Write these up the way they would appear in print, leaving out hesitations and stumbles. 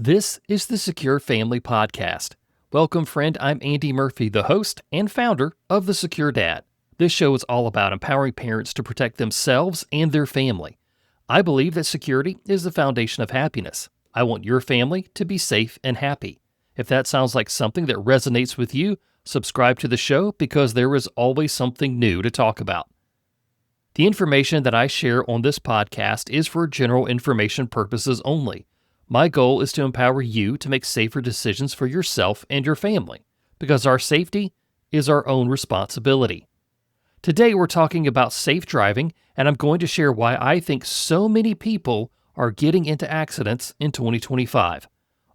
This is the Secure Family Podcast. Welcome, friend. I'm Andy Murphy, the host and founder of The Secure Dad. This show is all about empowering parents to protect themselves and their family. I believe that security is the foundation of happiness. I want your family to be safe and happy. If that sounds like something that resonates with you, subscribe to the show because there is always something new to talk about. The information that I share on this podcast is for general information purposes only. My goal is to empower you to make safer decisions for yourself and your family, because our safety is our own responsibility. Today we're talking about safe driving, and I'm going to share why I think so many people are getting into accidents in 2025.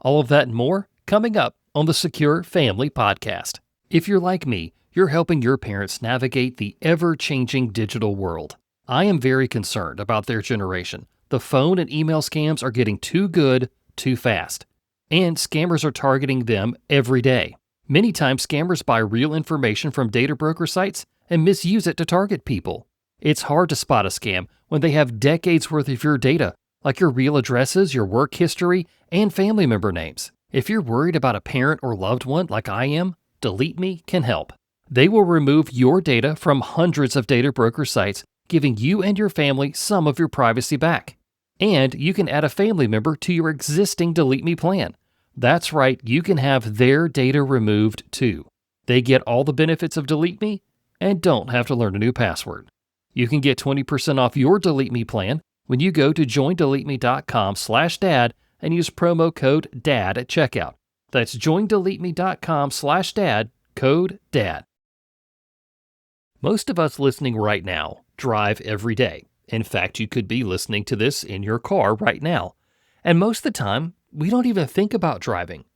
All of that and more coming up on the Secure Family Podcast. If you're like me, you're helping your parents navigate the ever-changing digital world. I am very concerned about their generation. The phone and email scams are getting too good, too fast. And scammers are targeting them every day. Many times scammers buy real information from data broker sites and misuse it to target people. It's hard to spot a scam when they have decades worth of your data, like your real addresses, your work history, and family member names. If you're worried about a parent or loved one like I am, Delete Me can help. They will remove your data from hundreds of data broker sites, giving you and your family some of your privacy back. And you can add a family member to your existing Delete Me plan. That's right, you can have their data removed too. They get all the benefits of Delete Me and don't have to learn a new password. You can get 20% off your Delete Me plan when you go to joindeleteme.com/dad and use promo code DAD at checkout. That's joindeleteme.com/dad, code DAD. Most of us listening right now drive every day. In fact, you could be listening to this in your car right now. And most of the time, we don't even think about driving.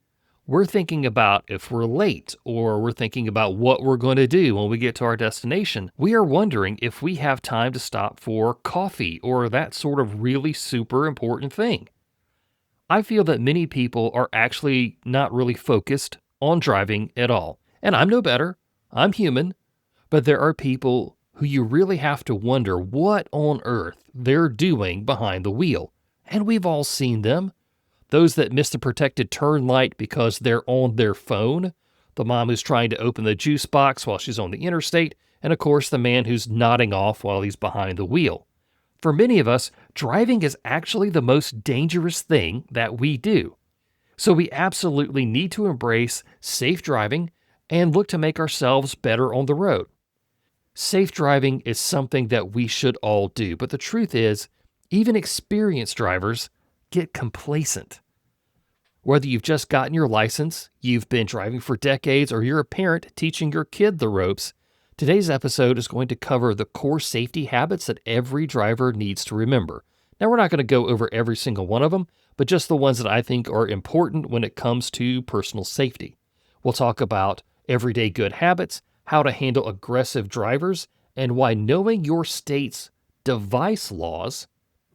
We're thinking about if we're late, or we're thinking about what we're going to do when we get to our destination. We are wondering if we have time to stop for coffee or that sort of really super important thing. I feel that many people are actually not really focused on driving at all. And I'm no better. I'm human. But there are people who you really have to wonder what on earth they're doing behind the wheel. And we've all seen them. Those that miss the protected turn light because they're on their phone, the mom who's trying to open the juice box while she's on the interstate, and of course the man who's nodding off while he's behind the wheel. For many of us, driving is actually the most dangerous thing that we do. So we absolutely need to embrace safe driving and look to make ourselves better on the road. Safe driving is something that we should all do, but the truth is, even experienced drivers get complacent. Whether you've just gotten your license, you've been driving for decades, or you're a parent teaching your kid the ropes, today's episode is going to cover the core safety habits that every driver needs to remember. Now, we're not going to go over every single one of them, but just the ones that I think are important when it comes to personal safety. We'll talk about everyday good habits, how to handle aggressive drivers, and why knowing your state's device laws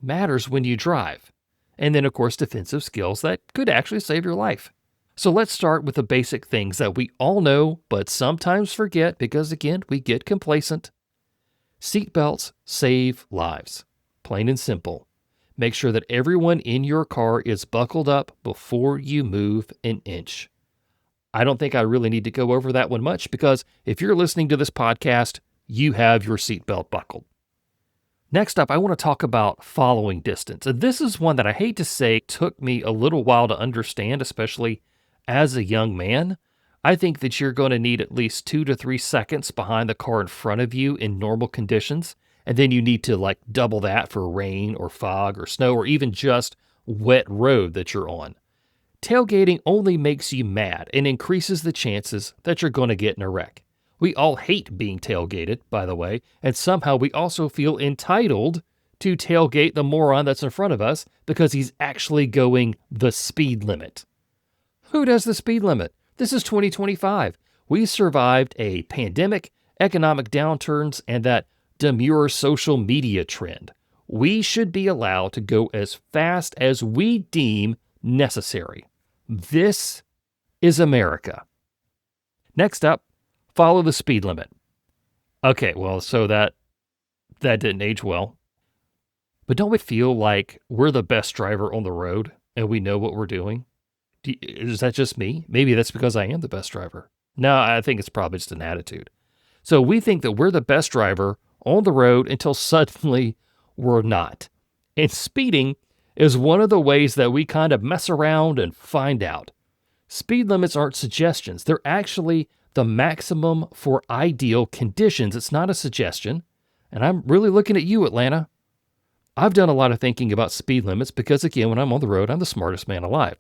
matters when you drive. And then, of course, defensive skills that could actually save your life. So let's start with the basic things that we all know, but sometimes forget because, again, we get complacent. Seatbelts save lives. Plain and simple. Make sure that everyone in your car is buckled up before you move an inch. I don't think I really need to go over that one much because if you're listening to this podcast, you have your seatbelt buckled. Next up, I want to talk about following distance. And this is one that I hate to say took me a little while to understand, especially as a young man. I think that you're going to need at least 2 to 3 seconds behind the car in front of you in normal conditions. And then you need to double that for rain or fog or snow or even just wet road that you're on. Tailgating only makes you mad and increases the chances that you're going to get in a wreck. We all hate being tailgated, by the way, and somehow we also feel entitled to tailgate the moron that's in front of us because he's actually going the speed limit. Who does the speed limit? This is 2025. We survived a pandemic, economic downturns, and that demure social media trend. We should be allowed to go as fast as we deem necessary. This is America. Next up, follow the speed limit. Okay, well, so that didn't age well. But don't we feel like we're the best driver on the road and we know what we're doing? Is that just me? Maybe that's because I am the best driver. No, I think it's probably just an attitude. So we think that we're the best driver on the road until suddenly we're not. And speeding is one of the ways that we kind of mess around and find out. Speed limits aren't suggestions. They're actually the maximum for ideal conditions. It's not a suggestion. And I'm really looking at you, Atlanta. I've done a lot of thinking about speed limits because, again, when I'm on the road, I'm the smartest man alive.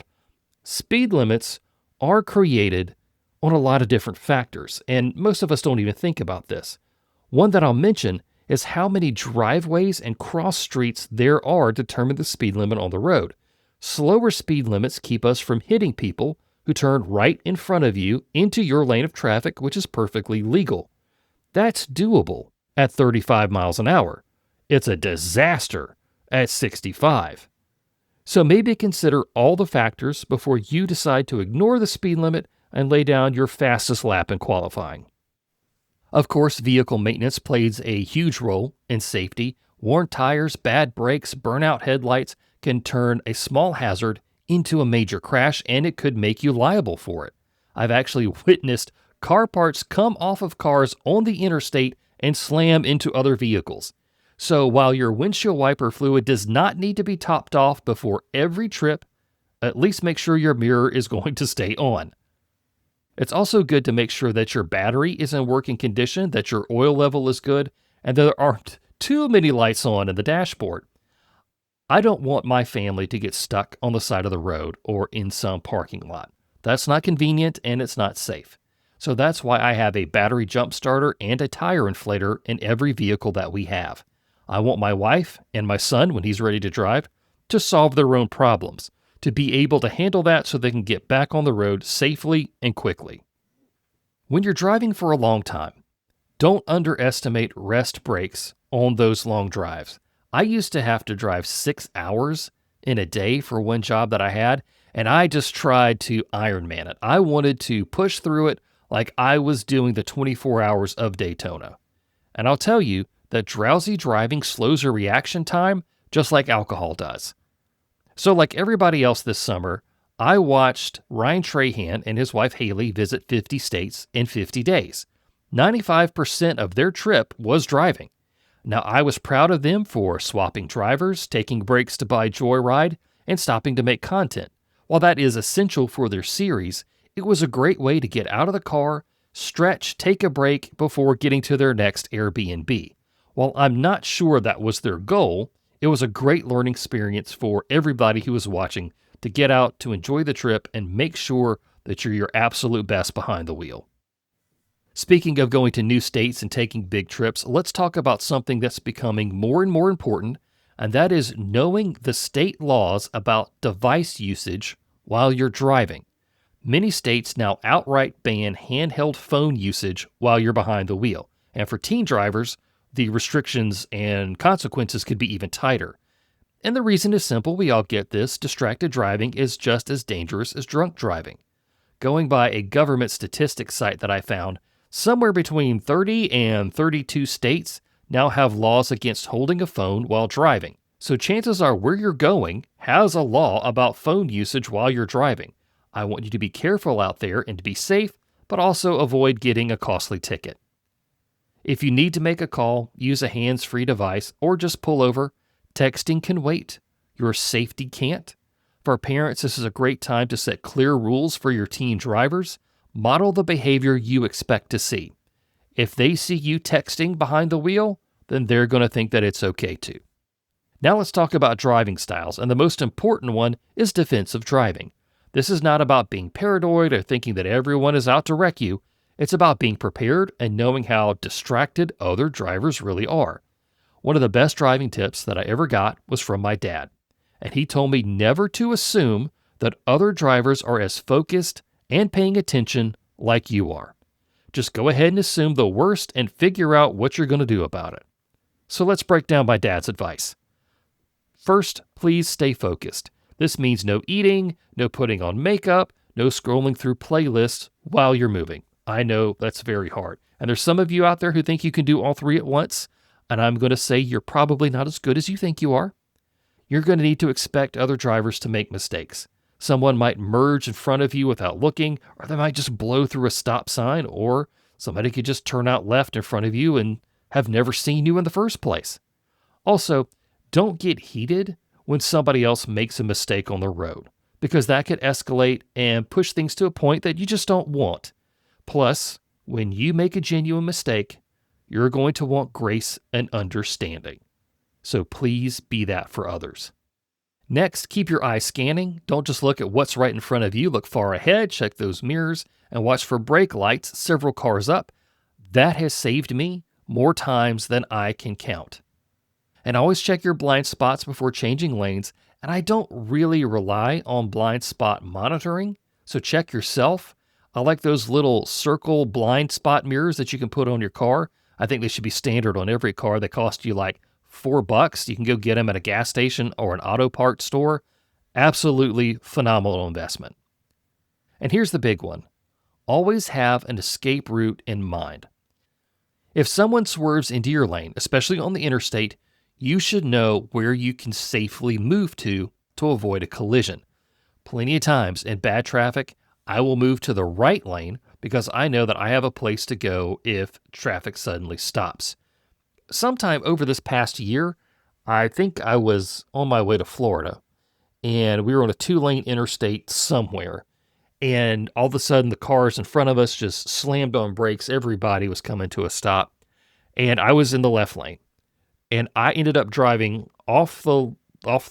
Speed limits are created on a lot of different factors, and most of us don't even think about this. One that I'll mention is how many driveways and cross streets there are to determine the speed limit on the road. Slower speed limits keep us from hitting people who turn right in front of you into your lane of traffic, which is perfectly legal. That's doable at 35 miles an hour. It's a disaster at 65. So maybe consider all the factors before you decide to ignore the speed limit and lay down your fastest lap in qualifying. Of course, vehicle maintenance plays a huge role in safety. Worn tires, bad brakes, burnout headlights can turn a small hazard into a major crash, and it could make you liable for it. I've actually witnessed car parts come off of cars on the interstate and slam into other vehicles. So while your windshield wiper fluid does not need to be topped off before every trip, at least make sure your mirror is going to stay on. It's also good to make sure that your battery is in working condition, that your oil level is good, and there aren't too many lights on in the dashboard. I don't want my family to get stuck on the side of the road or in some parking lot. That's not convenient and it's not safe. So that's why I have a battery jump starter and a tire inflator in every vehicle that we have. I want my wife and my son, when he's ready to drive, to solve their own problems, to be able to handle that so they can get back on the road safely and quickly. When you're driving for a long time, don't underestimate rest breaks on those long drives. I used to have to drive 6 hours in a day for one job that I had, and I just tried to Ironman it. I wanted to push through it like I was doing the 24 hours of Daytona. And I'll tell you that drowsy driving slows your reaction time just like alcohol does. So like everybody else this summer, I watched Ryan Trahan and his wife Haley visit 50 states in 50 days. 95% of their trip was driving. Now, I was proud of them for swapping drivers, taking breaks to buy Joyride, and stopping to make content. While that is essential for their series, it was a great way to get out of the car, stretch, take a break before getting to their next Airbnb. While I'm not sure that was their goal, it was a great learning experience for everybody who was watching to get out, to enjoy the trip, and make sure that you're your absolute best behind the wheel. Speaking of going to new states and taking big trips, let's talk about something that's becoming more and more important, and that is knowing the state laws about device usage while you're driving. Many states now outright ban handheld phone usage while you're behind the wheel, and for teen drivers, the restrictions and consequences could be even tighter. And the reason is simple, we all get this: distracted driving is just as dangerous as drunk driving. Going by a government statistics site that I found, somewhere between 30 and 32 states now have laws against holding a phone while driving. So chances are where you're going has a law about phone usage while you're driving. I want you to be careful out there and to be safe, but also avoid getting a costly ticket. If you need to make a call, use a hands-free device or just pull over. Texting can wait. Your safety can't. For parents, this is a great time to set clear rules for your teen drivers. Model the behavior you expect to see. If they see you texting behind the wheel, then they're going to think that it's okay too. Now let's talk about driving styles, and the most important one is defensive driving. This is not about being paranoid or thinking that everyone is out to wreck you. It's about being prepared and knowing how distracted other drivers really are. One of the best driving tips that I ever got was from my dad, and he told me never to assume that other drivers are as focused and paying attention like you are. Just go ahead and assume the worst and figure out what you're going to do about it. So let's break down my dad's advice. First, please stay focused. This means no eating, no putting on makeup, no scrolling through playlists while you're moving. I know that's very hard. And there's some of you out there who think you can do all three at once, and I'm going to say you're probably not as good as you think you are. You're going to need to expect other drivers to make mistakes. Someone might merge in front of you without looking, or they might just blow through a stop sign, or somebody could just turn out left in front of you and have never seen you in the first place. Also, don't get heated when somebody else makes a mistake on the road, because that could escalate and push things to a point that you just don't want. Plus, when you make a genuine mistake, you're going to want grace and understanding. So please be that for others. Next, keep your eyes scanning. Don't just look at what's right in front of you. Look far ahead, check those mirrors, and watch for brake lights several cars up. That has saved me more times than I can count. And always check your blind spots before changing lanes. And I don't really rely on blind spot monitoring, so check yourself. I like those little circle blind spot mirrors that you can put on your car. I think they should be standard on every car. They cost you like $4. You can go get them at a gas station or an auto parts store. Absolutely phenomenal investment. And here's the big one. Always have an escape route in mind. If someone swerves into your lane, especially on the interstate, you should know where you can safely move to avoid a collision. Plenty of times in bad traffic, I will move to the right lane because I know that I have a place to go if traffic suddenly stops. Sometime over this past year, I think I was on my way to Florida, and we were on a 2-lane interstate somewhere, and all of a sudden the cars in front of us just slammed on brakes. Everybody was coming to a stop, and I was in the left lane, and I ended up driving off the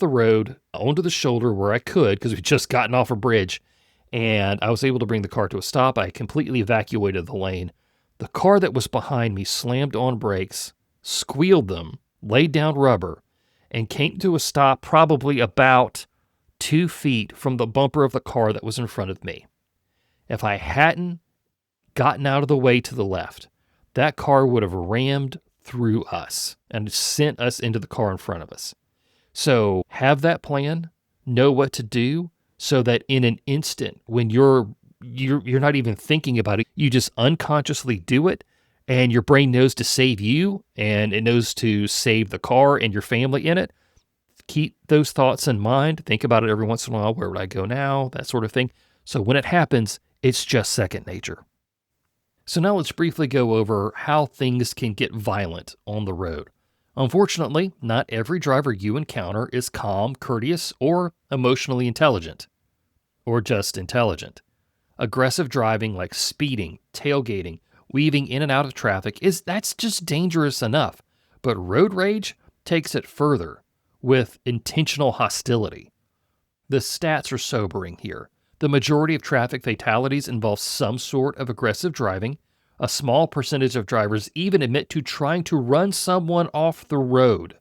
road onto the shoulder where I could because we'd just gotten off a bridge, and I was able to bring the car to a stop. I completely evacuated the lane. The car that was behind me slammed on brakes, squealed them, laid down rubber, and came to a stop probably about 2 feet from the bumper of the car that was in front of me. If I hadn't gotten out of the way to the left, that car would have rammed through us and sent us into the car in front of us. So have that plan, know what to do, so that in an instant when you're not even thinking about it, you just unconsciously do it, and your brain knows to save you, and it knows to save the car and your family in it. Keep those thoughts in mind. Think about it every once in a while. Where would I go now? That sort of thing. So when it happens, it's just second nature. So now let's briefly go over how things can get violent on the road. Unfortunately, not every driver you encounter is calm, courteous, or emotionally intelligent. Or just intelligent. Aggressive driving like speeding, tailgating, weaving in and out of traffic that's just dangerous enough. But road rage takes it further with intentional hostility. The stats are sobering here. The majority of traffic fatalities involve some sort of aggressive driving. A small percentage of drivers even admit to trying to run someone off the road.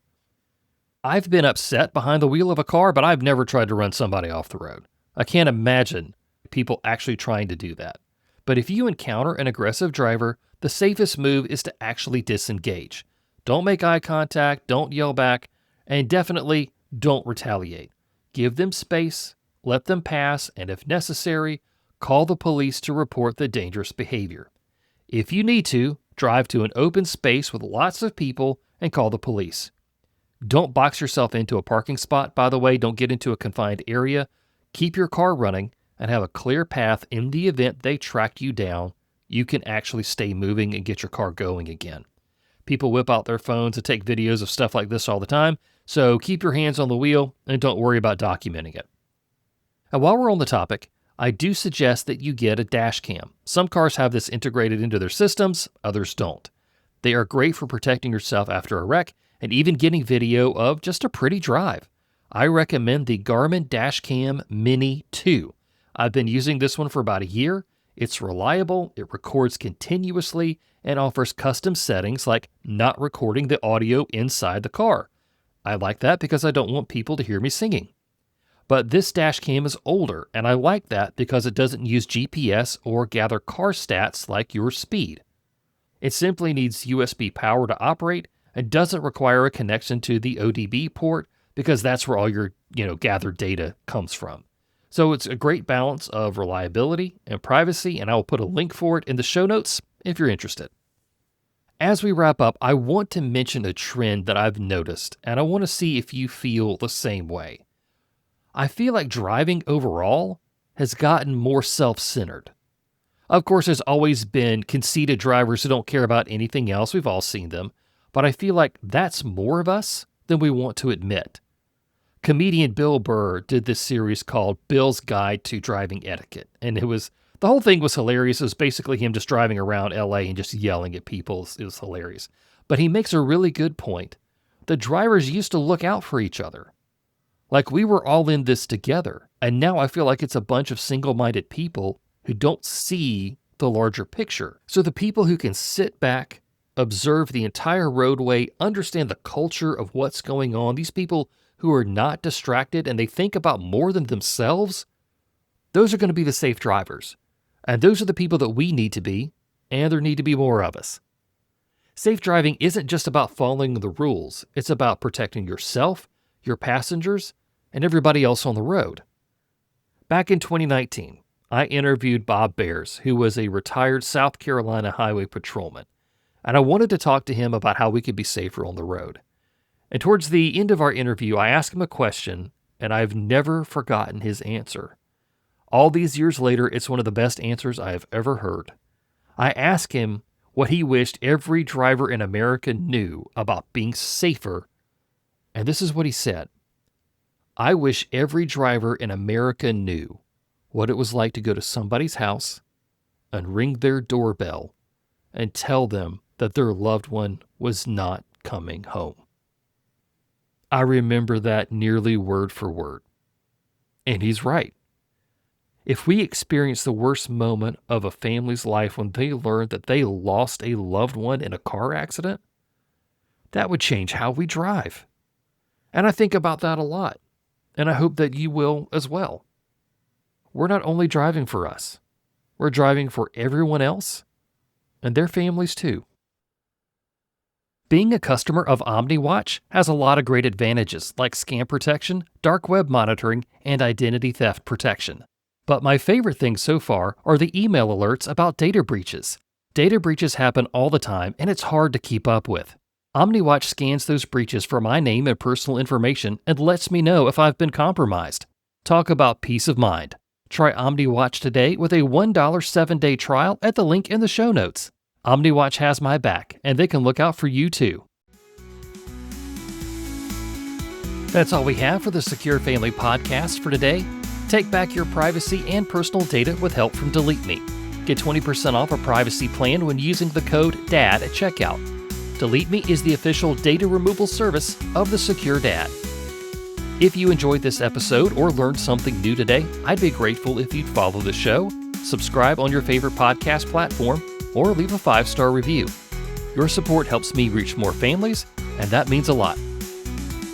I've been upset behind the wheel of a car, but I've never tried to run somebody off the road. I can't imagine people actually trying to do that. But if you encounter an aggressive driver, the safest move is to actually disengage. Don't make eye contact, don't yell back, and definitely don't retaliate. Give them space, let them pass, and if necessary, call the police to report the dangerous behavior. If you need to, drive to an open space with lots of people and call the police. Don't box yourself into a parking spot, by the way. Don't get into a confined area. Keep your car running and have a clear path in the event they track you down. You can actually stay moving and get your car going again. People whip out their phones and take videos of stuff like this all the time, so keep your hands on the wheel and don't worry about documenting it. And while we're on the topic, I do suggest that you get a dash cam. Some cars have this integrated into their systems, others don't. They are great for protecting yourself after a wreck and even getting video of just a pretty drive. I recommend the Garmin Dashcam Mini 2. I've been using this one for about a year. It's reliable, it records continuously, and offers custom settings like not recording the audio inside the car. I like that because I don't want people to hear me singing. But this dash cam is older, and I like that because it doesn't use GPS or gather car stats like your speed. It simply needs USB power to operate and doesn't require a connection to the ODB port because that's where all your gathered data comes from. So it's a great balance of reliability and privacy, and I will put a link for it in the show notes if you're interested. As we wrap up, I want to mention a trend that I've noticed, and I want to see if you feel the same way. I feel like driving overall has gotten more self-centered. Of course, there's always been conceited drivers who don't care about anything else. We've all seen them. But I feel like that's more of us than we want to admit. Comedian Bill Burr did this series called Bill's Guide to Driving Etiquette. And the whole thing was hilarious. It was basically him just driving around LA and just yelling at people. It was hilarious. But he makes a really good point. The drivers used to look out for each other. Like we were all in this together. And now I feel like it's a bunch of single-minded people who don't see the larger picture. So the people who can sit back, observe the entire roadway, understand the culture of what's going on, these people who are not distracted and they think about more than themselves, those are going to be the safe drivers. And those are the people that we need to be, and there need to be more of us. Safe driving isn't just about following the rules. It's about protecting yourself, your passengers, and everybody else on the road. Back in 2019, I interviewed Bob Bears, who was a retired South Carolina highway patrolman, and I wanted to talk to him about how we could be safer on the road. And towards the end of our interview, I asked him a question, and I've never forgotten his answer. All these years later, it's one of the best answers I have ever heard. I asked him what he wished every driver in America knew about being safer, and this is what he said. I wish every driver in America knew what it was like to go to somebody's house and ring their doorbell and tell them that their loved one was not coming home. I remember that nearly word for word. And he's right. If we experience the worst moment of a family's life when they learn that they lost a loved one in a car accident, that would change how we drive. And I think about that a lot. And I hope that you will as well. We're not only driving for us, we're driving for everyone else and their families too. Being a customer of OmniWatch has a lot of great advantages like scam protection, dark web monitoring, and identity theft protection. But my favorite thing so far are the email alerts about data breaches. Data breaches happen all the time and it's hard to keep up with. OmniWatch scans those breaches for my name and personal information and lets me know if I've been compromised. Talk about peace of mind. Try OmniWatch today with a $1 7-day trial at the link in the show notes. OmniWatch has my back, and they can look out for you too. That's all we have for the Secure Family Podcast for today. Take back your privacy and personal data with help from Delete Me. Get 20% off a privacy plan when using the code DAD at checkout. Delete Me is the official data removal service of the Secure Dad. If you enjoyed this episode or learned something new today, I'd be grateful if you'd follow the show, subscribe on your favorite podcast platform, or leave a 5-star review. Your support helps me reach more families, and that means a lot.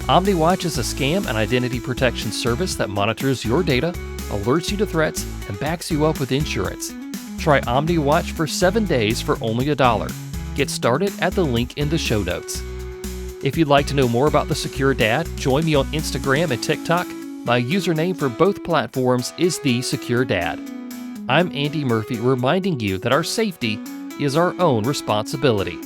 OmniWatch is a scam and identity protection service that monitors your data, alerts you to threats, and backs you up with insurance. Try OmniWatch for 7 days for only $1. Get started at the link in the show notes. If you'd like to know more about the Secure Dad, join me on Instagram and TikTok. My username for both platforms is The Secure Dad. I'm Andy Murphy reminding you that our safety is our own responsibility.